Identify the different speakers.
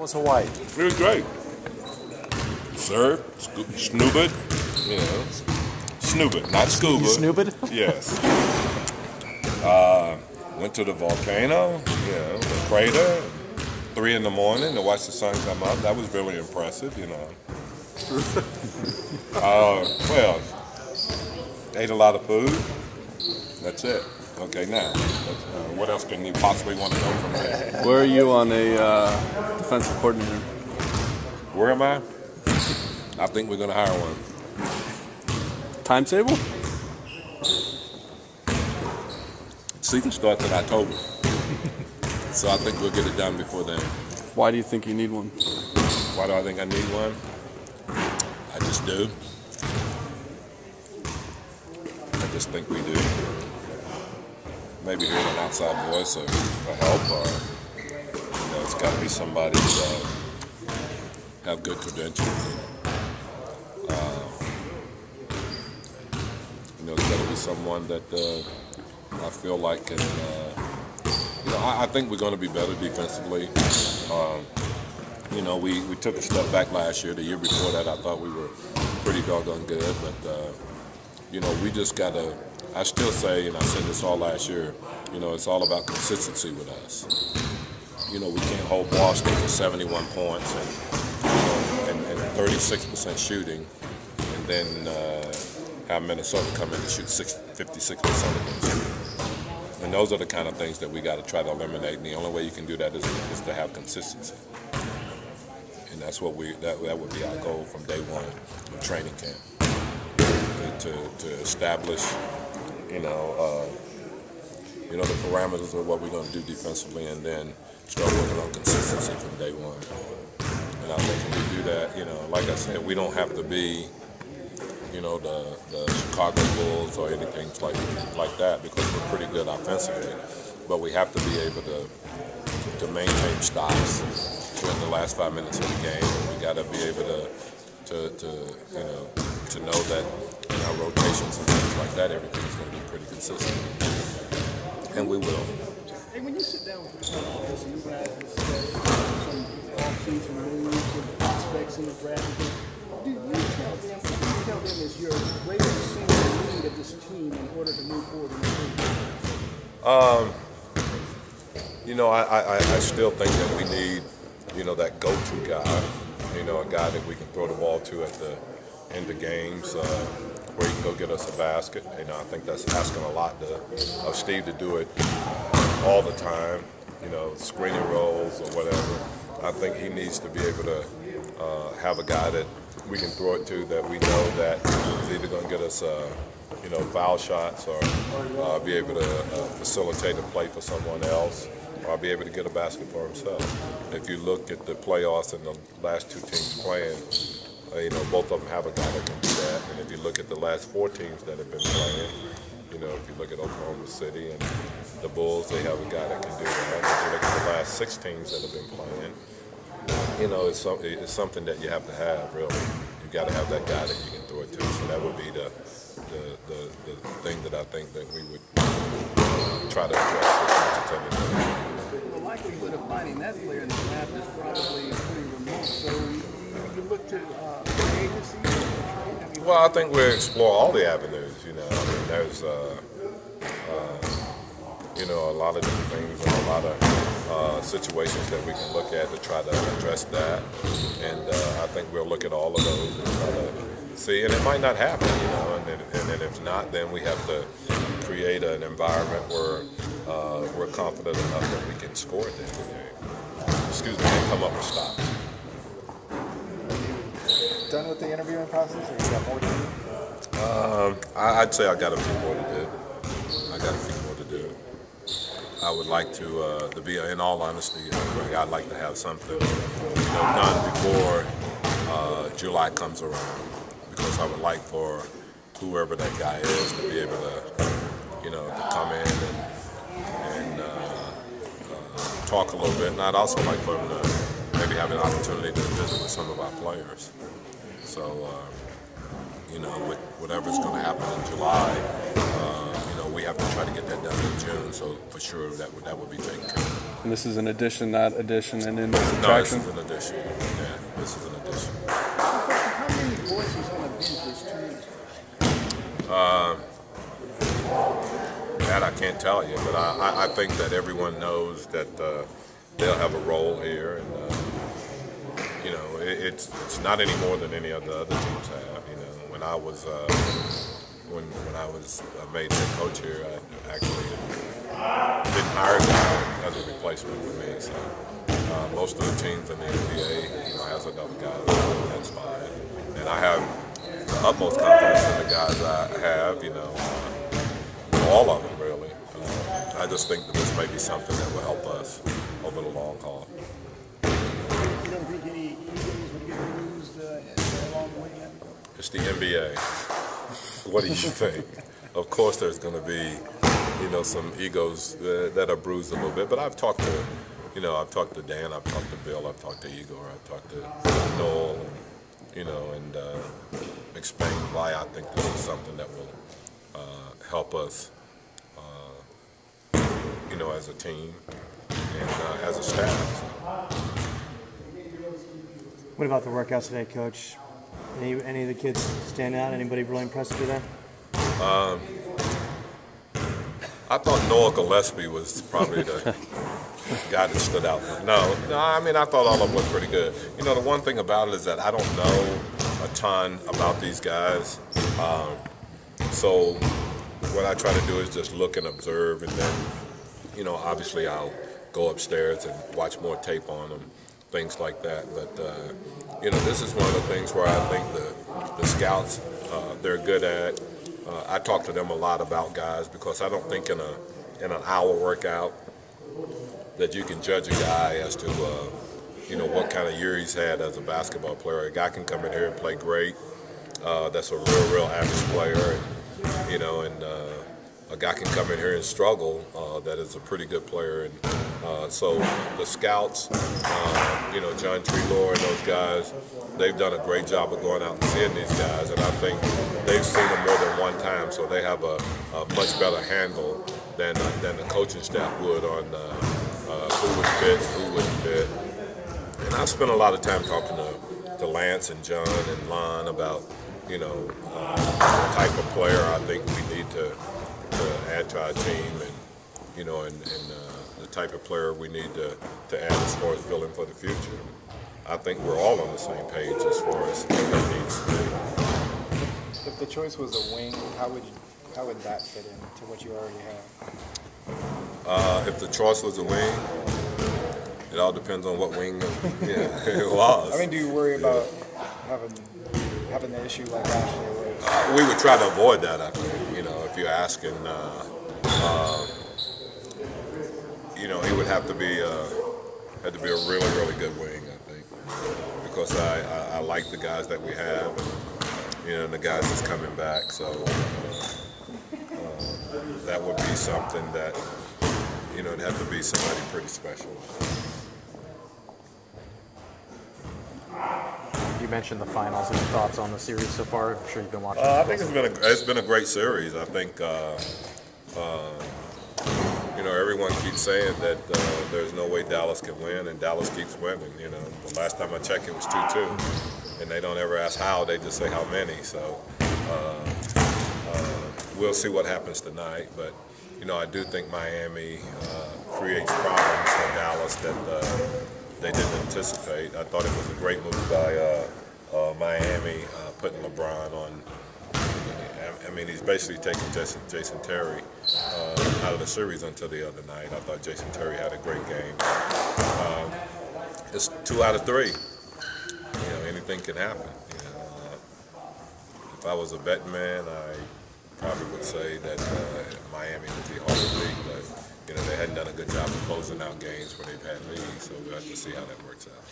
Speaker 1: was Hawaii?
Speaker 2: It was great. Served, snoobed, you know, snoobed, not scuba.
Speaker 1: You snoobed?
Speaker 2: Yes. Went to the volcano, you know, the crater, 3 in the morning to watch the sun come up. That was really impressive, you know. Well, ate a lot of food. That's it. Okay, now, what else can you possibly want to know from there?
Speaker 3: Where are you on a defensive coordinator?
Speaker 2: Where am I? I think we're going to hire one.
Speaker 3: Timetable?
Speaker 2: Season starts in October. So I think we'll get it done before then.
Speaker 3: Why do you think you need one?
Speaker 2: Why do I think I need one? I just do. I just think we do. Maybe hearing an outside voice or help, or you know, it's got to be somebody that have good credentials. You know, it's got to be someone that I feel like can. You know, I think we're going to be better defensively. You know, we took a step back last year. The year before that, I thought we were pretty doggone good. But, you know, we just got to, I still say, and I said this all last year, you know, it's all about consistency with us. You know, we can't hold Boston to 71 points and 36% shooting, and then have Minnesota come in and shoot 56% against you. And those are the kind of things that we got to try to eliminate. And the only way you can do that is to have consistency. And that's what that would be our goal from day one of training camp. To establish, you know, the parameters of what we're going to do defensively, and then start working on consistency from day one. And I think if we do that, you know, like I said, we don't have to be, you know, the Chicago Bulls or anything like that, because we're pretty good offensively. But we have to be able to maintain stops during the last 5 minutes of the game. We got to be able to know that in our rotations and things like that, everything's going to be pretty consistent, and we will.
Speaker 4: Hey, when you sit down with the players and you guys discuss some off-season moves and prospects in the draft, do you tell them is your greatest single need of this team in order to move forward in the league?
Speaker 2: You know, I still think that we need, you know, that go-to guy. You know, a guy that we can throw the ball to at the end of games, where he can go get us a basket. You know, I think that's asking a lot of Steve to do it all the time. You know, screening rolls or whatever. I think he needs to be able to have a guy that we can throw it to that we know that is either going to get us, you know, foul shots, or be able to facilitate a play for someone else, or be able to get a basket for himself. If you look at the playoffs and the last 2 teams playing, you know, both of them have a guy that can do that. And if you look at the last 4 teams that have been playing, you know, if you look at Oklahoma City and the Bulls, they have a guy that can do that. If you look at the last 6 teams that have been playing, you know, it's something that you have to have, really. You got to have that guy that you can throw it to. So that would be the thing that I think that we would try to address as much as anything.
Speaker 4: The likelihood of finding that player in the draft is probably pretty remote. So you look to agency.
Speaker 2: Well, I think we explore all the avenues. You know, I mean, there's you know, a lot of different things and a lot of situations that we can look at to try to address that. And I think we'll look at all of those and try to see. And it might not happen, you know. And then if not, then we have to create an environment where we're confident enough that we can score at the end of the game. Excuse me, and come up with stops.
Speaker 1: Done with the interviewing process, or you got more to do?
Speaker 2: I'd say I got a few more to do. I would like to be, in all honesty, Greg, I'd like to have something, you know, done before July comes around, because I would like for whoever that guy is to be able to, you know, to come in and talk a little bit. And I'd also like for him to maybe have an opportunity to visit with some of our players. So, you know, with whatever's going to happen in July, you know, we have to try to get that done in June. So for sure that would be taken care of.
Speaker 3: And this is an addition, not addition, and then
Speaker 2: No,
Speaker 3: subtraction?
Speaker 2: this is an addition. Yeah, this is an addition.
Speaker 4: How many voices on the bench this 2 years?
Speaker 2: That I can't tell you, but I think that everyone knows that they'll have a role here, and you know, it's not any more than any of the other teams have. You know, when I was made head coach here, I actually didn't hire a guy as a replacement for me. So most of the teams in the NBA, you know, has another guy. That's fine, and I have the utmost confidence in the guys I have. You know, all of them really. I just think that this may be something that will help us over the long haul.
Speaker 4: You don't think any Eagles would get bruised along the way?
Speaker 2: It's the NBA. What do you think? Of course, there's going to be, you know, some egos that are bruised a little bit. But I've talked to Dan, I've talked to Bill, I've talked to Igor, I've talked to Noel, and, you know, and explained why I think this is something that will help us, you know, as a team and as a staff.
Speaker 5: What about the workouts today, Coach? Any of the kids stand out? Anybody really impressive today?
Speaker 2: I thought Noah Gillespie was probably the guy that stood out. No, I mean, I thought all of them looked pretty good. You know, the one thing about it is that I don't know a ton about these guys. So what I try to do is just look and observe, and then, you know, obviously I'll go upstairs and watch more tape on them, things like that. But, you know, this is one of the things where I think the scouts, they're good at. I talk to them a lot about guys because I don't think in an hour workout that you can judge a guy as to, you know, what kind of year he's had as a basketball player. A guy can come in here and play great. That's a real average player, and, you know, and a guy can come in here and struggle. That is a pretty good player, and so the scouts, you know, John Treelor and those guys, they've done a great job of going out and seeing these guys, and I think they've seen them more than one time, so they have a much better handle than the coaching staff would on who would fit, who wouldn't fit. And I've spent a lot of time talking to Lance and John and Lon about, you know, the type of player I think we need to add to our team, and, you know, and the type of player we need to add as far as building for the future. I think we're all on the same page as far as what that needs to be.
Speaker 1: If the choice was a wing, how would that fit into what you already have?
Speaker 2: If the choice was a wing, it all depends on what wing it was.
Speaker 1: I mean, do you worry about having the issue like last year?
Speaker 2: We would try to avoid that, I think. You know, if you're asking, you know, he would have to be a really, really good wing, I think, because I like the guys that we have, and, you know, the guys that's coming back. So that would be something that, you know, it'd have to be somebody pretty special.
Speaker 6: You mentioned the finals. Any thoughts on the series so far? I'm sure you've been watching.
Speaker 2: I think it's been a great series. I think you know, everyone keeps saying that there's no way Dallas can win, and Dallas keeps winning. You know, the last time I checked, it was 2-2, and they don't ever ask how; they just say how many. So we'll see what happens tonight. But, you know, I do think Miami creates problems for Dallas that they didn't anticipate. I thought it was a great move by Miami putting LeBron on. I mean, he's basically taking Jason Terry out of the series until the other night. I thought Jason Terry had a great game. It's 2 out of 3. You know, anything can happen. You know, if I was a betting man, I probably would say that Miami would be hard to beat, but, you know, they hadn't done a good job of closing out games where they've had leads, so we'll have to see how that works out.